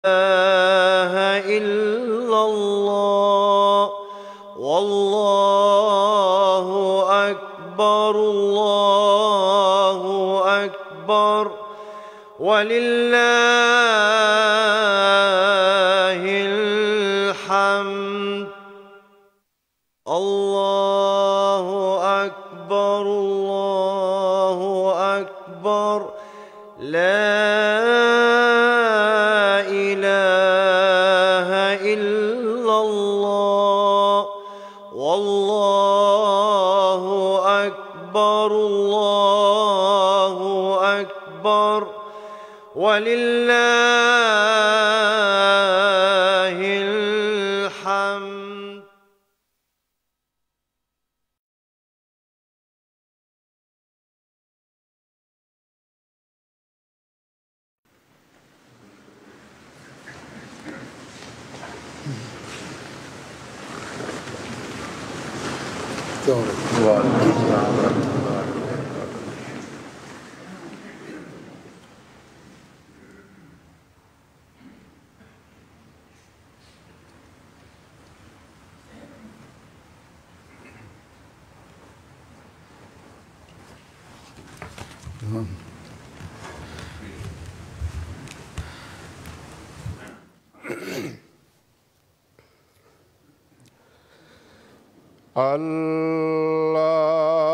إله إلا الله والله أكبر الله أكبر ولله الحمد الله أكبر الله أكبر لا إله إلا الله والله أكبر الله أكبر ولله الحمد.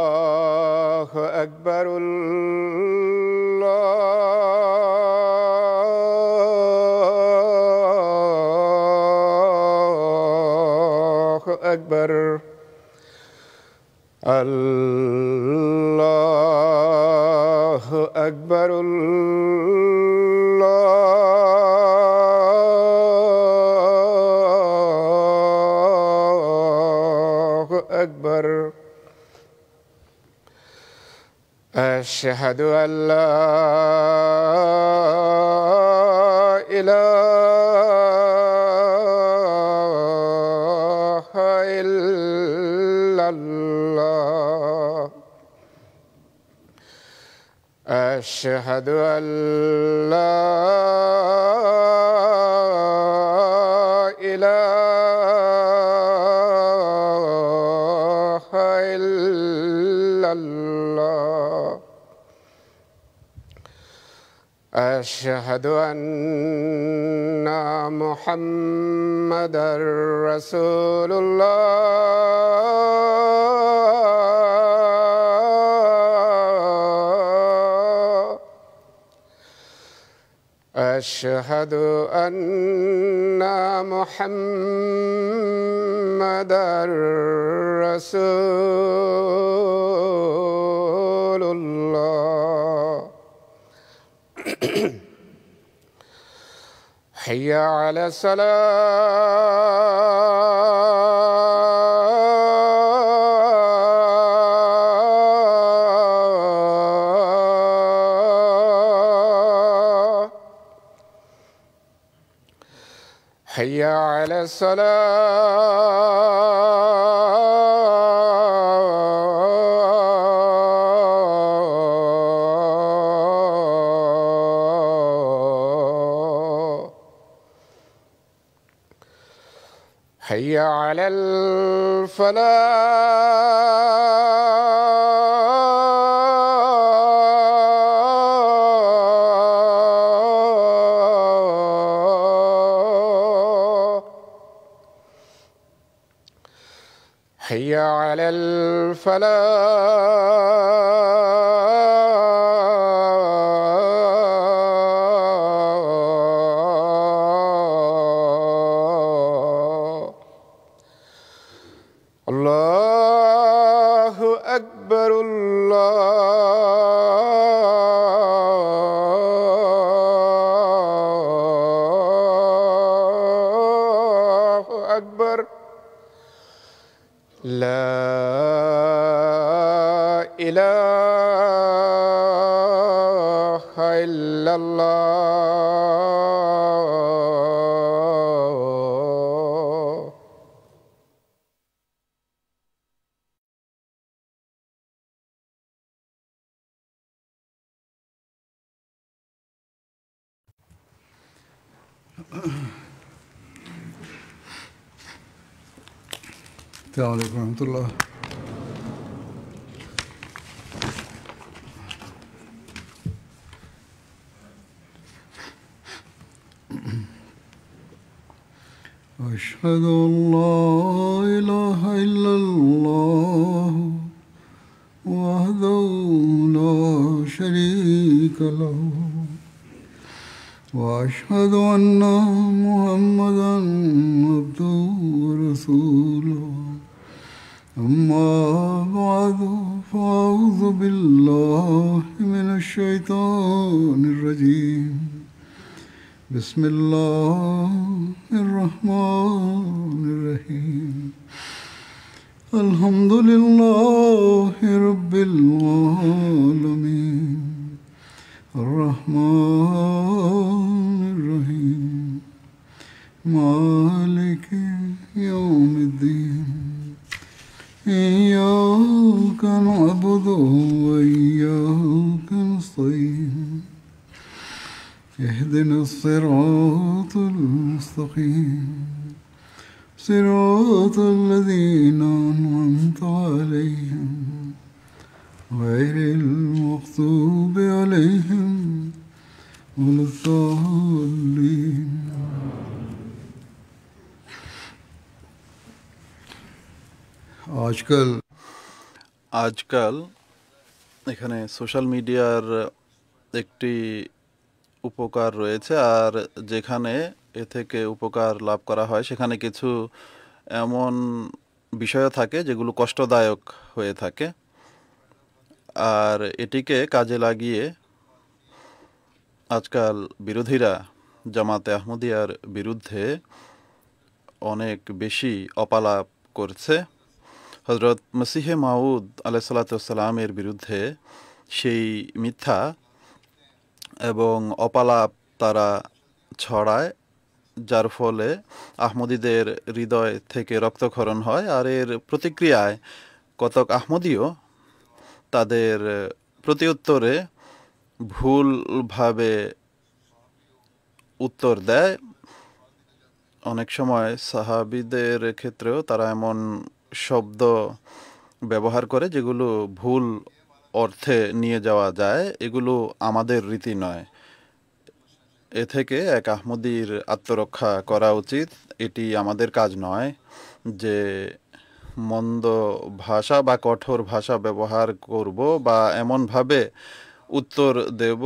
الله أكبر الله أكبر الله أكبر الله أكبر أشهد أن لا إله إلا الله أشهد أن لا إله إلا الله أشهد أن محمدًا رسول الله أشهد أن محمدًا رسول الله حي على الصلاة حي على الصلاة حي على الفلاح حي على الفلاح الله أكبر الله أكبر لا إله إلا الله. السلام عليكم ورحمة الله. أشهد أن لا إله إلا الله وحده لا شريك له وأشهد أن محمدا عبده ورسوله أما بعد فأعوذ بالله من الشيطان الرجيم بسم الله الرحمن الرحيم الحمد لله رب العالمين الرحمن الرحيم مالك يوم الدين إياك نعبد وإياك نستعين اهدنا الصراط المستقيم صراط الذين أنعمت عليهم غير المغضوب عليهم ولا الضالين. আজকাল এখানে সোশ্যাল মিডিয়ার একটি উপকার রয়েছে, আর যেখানে এ থেকে উপকার লাভ করা হয় সেখানে কিছু এমন বিষয় থাকে যেগুলো কষ্টদায়ক হয়ে থাকে, আর এটিকে কাজে লাগিয়ে আজকাল বিরোধীরা জামাতে আহমদিয়ার বিরুদ্ধে অনেক বেশি অপালাপ করছে। হজরত মসিহে মাউদ আলাইহিসসালামের বিরুদ্ধে সেই মিথ্যা এবং অপালাপ তারা ছড়ায়, যার ফলে আহমদীদের হৃদয় থেকে রক্তক্ষরণ হয়, আর এর প্রতিক্রিয়ায় কতক আহমদীও তাদের প্রতিউত্তরে ভুলভাবে উত্তর দেয়। অনেক সময় সাহাবীদের ক্ষেত্রেও তারা এমন শব্দ ব্যবহার করে যেগুলো ভুল অর্থে নিয়ে যাওয়া যায়, এগুলো আমাদের রীতি নয়। এ থেকে এক আহমদীর আত্মরক্ষা করা উচিত। এটি আমাদের কাজ নয় যে মন্দ ভাষা বা কঠোর ভাষা ব্যবহার করব বা এমনভাবে উত্তর দেব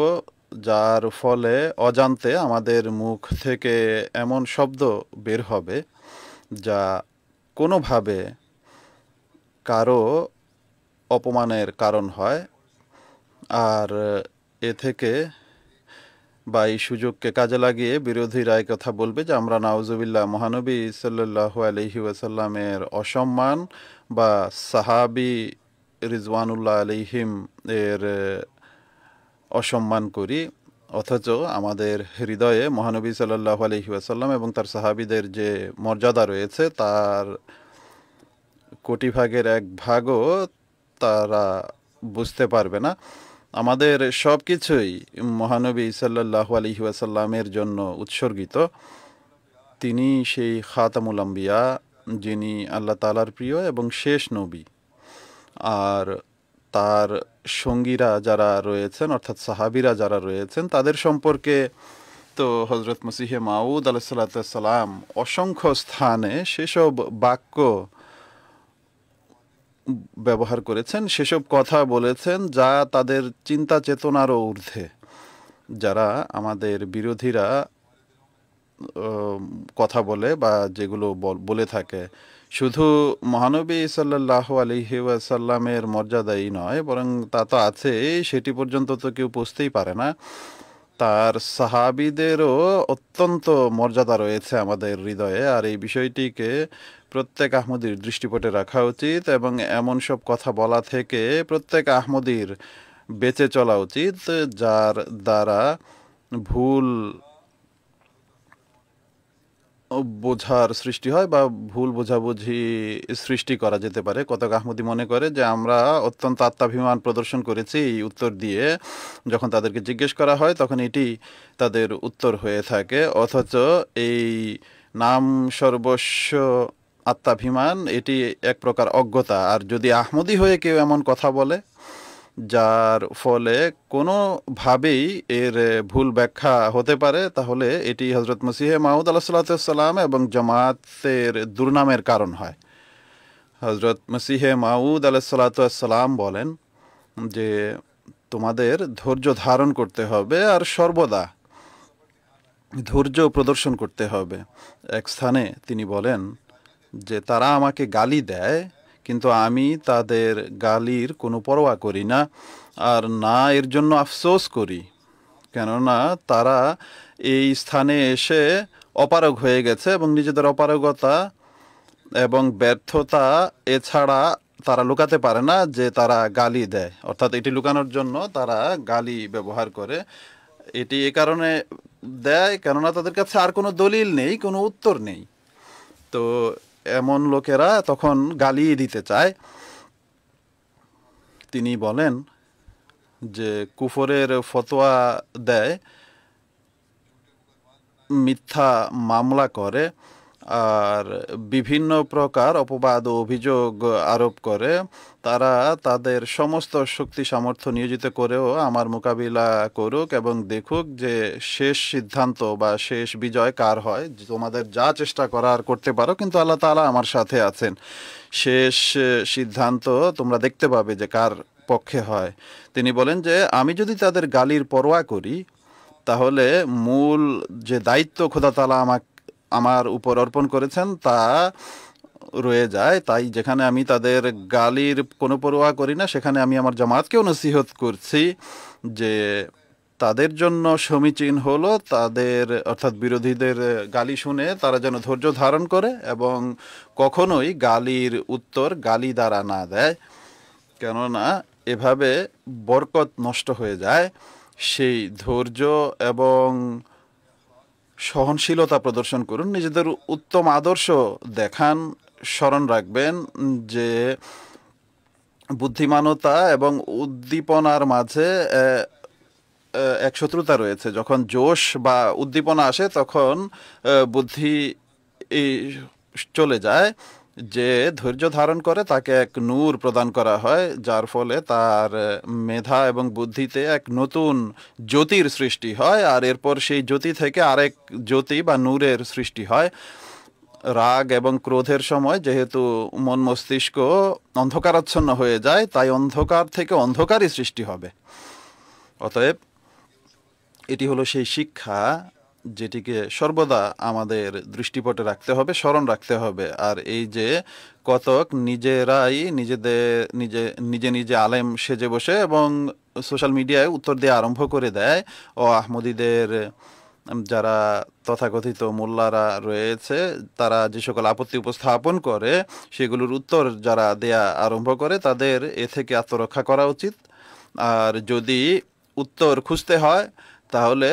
যার ফলে অজান্তে আমাদের মুখ থেকে এমন শব্দ বের হবে যা কোনোভাবে কারো অপমানের কারণ হয়। আর এ থেকে বা এই সুযোগকে কাজে লাগিয়ে বিরোধীরা এই কথা বলবে যে আমরা নাউজুবিল্লাহ মহানবী সাল্লাল্লাহু আলাইহি ওয়াসাল্লামের অসম্মান বা সাহাবী রিজওয়ানুল্লাহ আলাইহিম এর অসম্মান করি, অথচ আমাদের হৃদয়ে মহানবী সাল্লাল্লাহু আলাইহি ওয়াসাল্লাম এবং তার সাহাবীদের যে মর্যাদা রয়েছে তার কোটি ভাগের এক ভাগও তারা বুঝতে পারবে না। আমাদের সব কিছুই মহানবী সাল্লাল্লাহু আলাইহি ওয়াসাল্লামের জন্য উৎসর্গিত। তিনি সেই খাতামুল আম্বিয়া, যিনি আল্লাহ তাআলার প্রিয় এবং শেষ নবী। আর তার সঙ্গীরা যারা রয়েছেন অর্থাৎ সাহাবীরা যারা রয়েছেন তাদের সম্পর্কে তো হজরত মসিহে মাউদ আলাইহিসসালাম অসংখ্য স্থানে সেসব বাক্য ব্যবহার করেছেন, সেসব কথা বলেছেন যা তাদের চিন্তা চেতনারও ঊর্ধ্বে। যারা আমাদের বিরোধীরা কথা বলে বা যেগুলো বলে থাকে, শুধু মহানবী সাল্লাল্লাহু আলাইহি ওয়াসাল্লামের মর্যাদাই নয়, বরং তা তো আছে, সেটি পর্যন্ত তো কেউ পৌঁছতেই পারে না। তার সাহাবীদেরও অত্যন্ত মর্যাদা রয়েছে আমাদের হৃদয়ে, আর এই বিষয়টিকে প্রত্যেক আহমদীর দৃষ্টিপটে রাখা উচিত এবং এমন সব কথা বলা থেকে প্রত্যেক আহমদীর বেঁচে চলা উচিত যার দ্বারা ভুল বোঝার সৃষ্টি হয় বা ভুল বোঝাবুঝি সৃষ্টি করা যেতে পারে। কতক আহমদি মনে করে যে আমরা অত্যন্ত আত্মাভিমান প্রদর্শন করেছি এই উত্তর দিয়ে। যখন তাদেরকে জিজ্ঞেস করা হয় তখন এটি তাদের উত্তর হয়ে থাকে, অথচ এই নাম সর্বস্ব আত্মাভিমান এটি এক প্রকার অজ্ঞতা। আর যদি আহমদি হয়ে কেউ এমন কথা বলে যার ফলে কোনোভাবেই এর ভুল ব্যাখ্যা হতে পারে, তাহলে এটি হজরত মসিহে মাউদ আলাইহিসসালাম এবং জামাতের দুর্নামের কারণ হয়। হজরত মসিহে মাউদ আলাইহিসসালাম বলেন যে তোমাদের ধৈর্য ধারণ করতে হবে আর সর্বদা ধৈর্য প্রদর্শন করতে হবে। এক স্থানে তিনি বলেন যে তারা আমাকে গালি দেয়, কিন্তু আমি তাদের গালির কোনো পরোয়া করি না আর না এর জন্য আফসোস করি, কেননা তারা এই স্থানে এসে অপারগ হয়ে গেছে এবং নিজেদের অপারগতা এবং ব্যর্থতা এছাড়া তারা লুকাতে পারে না যে তারা গালি দেয়, অর্থাৎ এটি লুকানোর জন্য তারা গালি ব্যবহার করে। এটি এ কারণে দেয় কেননা তাদের কাছে আর কোনো দলিল নেই, কোনো উত্তর নেই। তো এমন লোকেরা তখন গালি দিতে চায়। তিনি বলেন যে কুফরের ফতোয়া দেয়, মিথ্যা মামলা করে আর বিভিন্ন প্রকার অপবাদ ও অভিযোগ আরোপ করে। তারা তাদের সমস্ত শক্তি সামর্থ্য নিয়োজিত করেও আমার মোকাবিলা করুক এবং দেখুক যে শেষ সিদ্ধান্ত বা শেষ বিজয় কার হয়। তোমাদের যা চেষ্টা করার করতে পারো, কিন্তু আল্লাহ তাআলা আমার সাথে আছেন। শেষ সিদ্ধান্ত তোমরা দেখতে পাবে যে কার পক্ষে হয়। তিনি বলেন যে আমি যদি তাদের গালির পরোয়া করি, তাহলে মূল যে দায়িত্ব খোদা তাআলা আমার উপর অর্পণ করেছেন তা রয়ে যায়। তাই যেখানে আমি তাদের গালির কোনো পরোয়া করি না, সেখানে আমি আমার জামাতকেও নসিহত করছি যে তাদের জন্য সমীচীন হলো তাদের অর্থাৎ বিরোধীদের গালি শুনে তারা যেন ধৈর্য ধারণ করে এবং কখনোই গালির উত্তর গালি দ্বারা না দেয়, কেননা এভাবে বরকত নষ্ট হয়ে যায়। সেই ধৈর্য এবং সহনশীলতা প্রদর্শন করুন, নিজেদের উত্তম আদর্শ দেখান। স্মরণ রাখবেন যে বুদ্ধিমানতা এবং উদ্দীপনার মাঝে এক শত্রুতা রয়েছে। যখন জোশ বা উদ্দীপনা আসে তখন বুদ্ধি চলে যায়। যে ধৈর্য ধারণ করে তাকে এক নূর প্রদান করা হয়, যার ফলে তার মেধা এবং বুদ্ধিতে এক নতুন জ্যোতির সৃষ্টি হয়, আর এরপর সেই জ্যোতি থেকে আরেক জ্যোতি বা নূরের সৃষ্টি হয়। রাগ এবং ক্রোধের সময় যেহেতু মন মস্তিষ্ক অন্ধকারাচ্ছন্ন হয়ে যায়, তাই অন্ধকার থেকে অন্ধকারই সৃষ্টি হবে। অতএব এটি হলো সেই শিক্ষা যেটিকে সর্বদা আমাদের দৃষ্টিপটে রাখতে হবে, স্মরণ রাখতে হবে। আর এই যে কতক নিজেরাই নিজে নিজে আলেম সেজে বসে এবং সোশ্যাল মিডিয়ায় উত্তর দিয়ে আরম্ভ করে দেয়, ও আহমদীদের যারা তথাকথিত মোল্লারা রয়েছে তারা যে সকল আপত্তি উপস্থাপন করে সেগুলোর উত্তর যারা দেয়া আরম্ভ করে, তাদের এ থেকে আত্মরক্ষা করা উচিত। আর যদি উত্তর খুঁজতে হয় তাহলে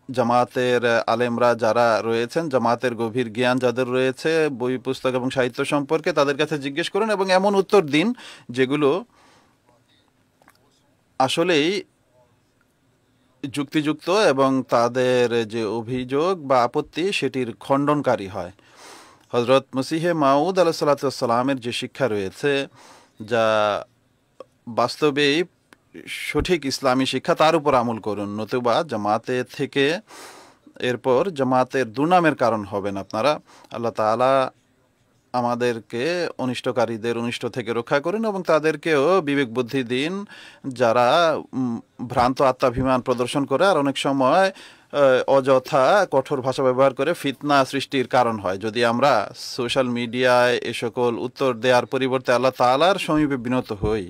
জামাতের আলেমরা যারা রয়েছেন, জামাতের গভীর জ্ঞান যাদের রয়েছে বই পুস্তক এবং সাহিত্য সম্পর্কে, তাদের কাছে জিজ্ঞেস করুন এবং এমন উত্তর দিন যেগুলো আসলেই যুক্তিযুক্ত এবং তাদের যে অভিযোগ বা আপত্তি সেটির খণ্ডনকারী হয়। হজরত মসিহে মাউদ আলাইহিসসালামের যে শিক্ষা রয়েছে যা বাস্তবেই সঠিক ইসলামী শিক্ষা, তার উপর আমল করুন, নতুবা জামাতে থেকে এরপর জামাতের দুর্নামের কারণ হবেন আপনারা। আল্লাহ তাআলা আমাদেরকে অনিষ্টকারীদের অনিষ্ট থেকে রক্ষা করুন এবং তাদেরকেও বিবেক বুদ্ধি দিন যারা ভ্রান্ত আত্মাভিমান প্রদর্শন করে আর অনেক সময় অযথা কঠোর ভাষা ব্যবহার করে ফিতনা সৃষ্টির কারণ হয়। যদি আমরা সোশ্যাল মিডিয়ায় এ সকল উত্তর দেওয়ার পরিবর্তে আল্লাহ তাআলার সমীপে বিনত হই,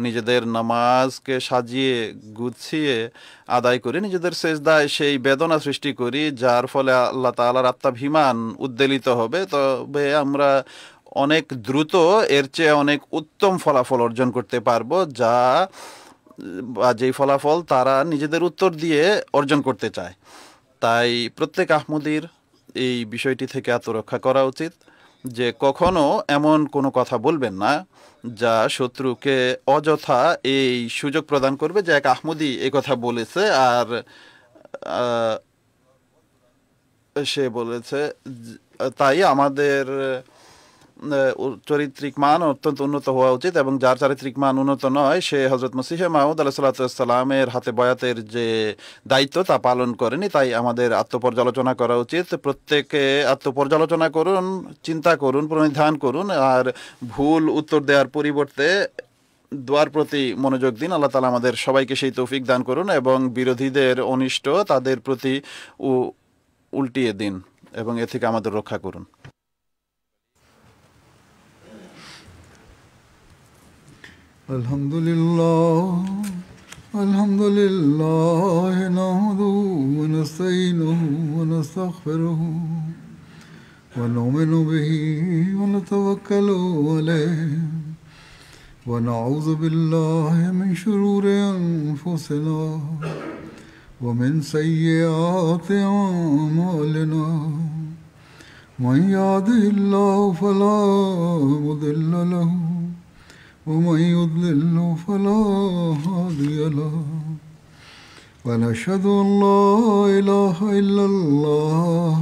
নিজেদের নামাজকে সাজিয়ে গুছিয়ে আদায় করি, নিজেদের সেজদায় সেই বেদনা সৃষ্টি করি যার ফলে আল্লাহ তাআলার আত্মাভিমান উদ্বেলিত হবে, তবে আমরা অনেক দ্রুত এর চেয়ে অনেক উত্তম ফলাফল অর্জন করতে পারবো, যেই ফলাফল তারা নিজেদের উত্তর দিয়ে অর্জন করতে চায়। তাই প্রত্যেক আহমদীর এই বিষয়টি থেকে আত্মরক্ষা করা উচিত যে কখনো এমন কোনো কথা বলবেন না যা শত্রুকে অযথা এই সুযোগ প্রদান করবে যে এক আহমদি এই কথা বলেছে আর সে বলেছে। তাই আমাদের চরিত্রিক মান অত্যন্ত উন্নত হওয়া উচিত এবং যার চারিত্রিক মান উন্নত নয় সে হজরত মসিহে মাউদ আলাইহিসসালামের হাতে বয়াতের যে দায়িত্ব তা পালন করেনি। তাই আমাদের আত্মপর্যালোচনা করা উচিত। প্রত্যেকে আত্মপর্যালোচনা করুন, চিন্তা করুন, প্রণিধান করুন আর ভুল উত্তর দেওয়ার পরিবর্তে দোয়ার প্রতি মনোযোগ দিন। আল্লাহ তাআলা আমাদের সবাইকে সেই তৌফিক দান করুন এবং বিরোধীদের অনিষ্ট তাদের প্রতি উল্টিয়ে দিন এবং এ থেকে আমাদের রক্ষা করুন। আলহামদুলিল্লাহ নাহমাদুহু ওয়া নাস্তাঈনুহু ওয়া নাস্তাগফিরুহু ওয়া নু'মিনু বিহি ওয়া নাতাওয়াক্কালু আলাইহি ওয়া নাউযু বিল্লাহি মিন শুরুরি আনফুসিনা ওয়া মিন সাইয়্যাতি আ'মালিনা মান ইয়াহদিহিল্লাহু ফালা মুদিল্লা লাহু ومن يضلل فلا هادي له ونشهد أن لا إله إلا الله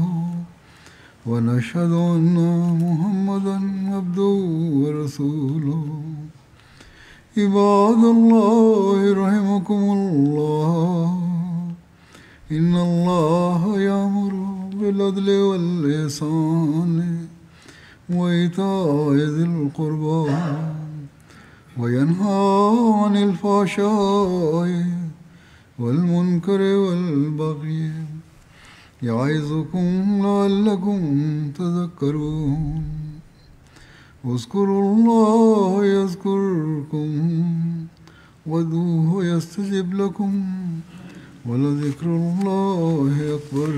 ونشهد أن محمدا عبده ورسوله عباد الله رحمكم الله إن الله يأمر بالعدل والإحسان وإيتاء ذي القربى وينهى عن الفحشاء والمنكر والبغي يعظكم لعلكم تذكرون اذكروا الله يذكركم وادعوه يستجب لكم ولذكر الله أكبر.